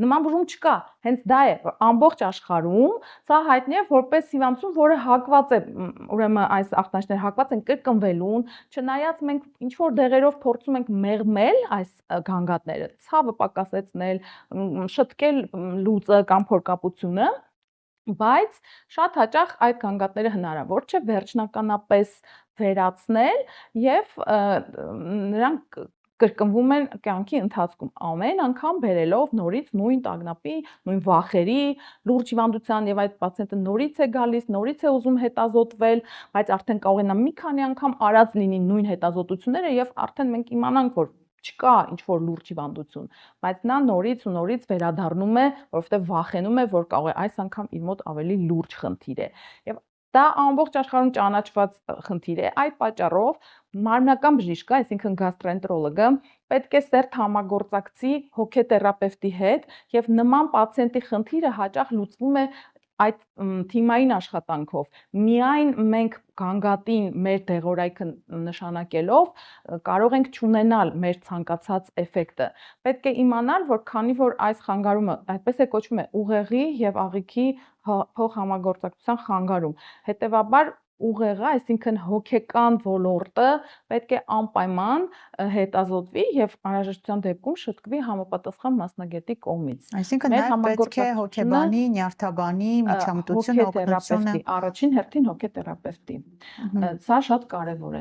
Նման բուժում չկա, հենց դա է, որ ամբողջ աշխարհում սա հայտնի է որպես հիվանդություն, որը հակված է, ուրեմն այս ախտանիշները հակված են կրկնվելուն, չնայած մենք ինչ որ դեղերով փորձում ենք մեղմել այս գանգատները, ցավը պակասեցնել, շտկել լուծը կամ փորկապությունը, բայց շատ հաճախ այդ գանգատները հնարավոր չէ վերջնականապես վերացնել եւ նրանք կրկնվում են կյանքի ընթացքում ամեն անգամ բերելով նորից նույն տագնապի, նույն վախերի, լուրջ հիվանդության եւ այդ պացիենտը նորից է գալիս, նորից է ուզում հետազոտվել, բայց արդեն կարող է նա մի քանի անգամ արած լինի նույն հետազոտությունները եւ արդեն մենք իմանանք, որ չկա ինչ որ լուրջ հիվանդություն, բայց նա նորից ու նորից վերադառնում է, որովհետեւ վախենում է, որ կարող է այս անգամ իր մոտ ավելի լուրջ խնդիր է։ Եվ դա ամբողջ աշխարհում ճանաչված խնդիր է, այդ պատճառով մարմնական բժիշկը, այսինքն գաստրոենտրոլոգը, պետք է սերտ համագործակցի հոգեթերապևտի հետ եւ նման պացիենտի խնդիրը հաճախ լուծվում է այդ թիմային աշխատանքով։ Միայն մենք գանգատին մեր դեղորայքը նշանակելով կարող ենք չունենալ մեր ցանկացած էֆեկտը։ Պետք է իմանալ, որ քանի որ այս խանգարումը այդպես է կոչվում է ուղեղի եւ աղիքի փոխհամագործակցության խանգարում, հետեւաբար ուղեղը, այսինքն հոգեկան ոլորտը պետք է անպայման հետազոտվի եւ անհրաժեշտության դեպքում շտկվի համապատասխան մասնագետի կողմից։ Այսինքն նաև պետք է հոգեբանի, նյարդաբանի միջամտությունը, օգնությունը, առաջին հերթին հոգեթերապևտի։ Սա շատ կարևոր է։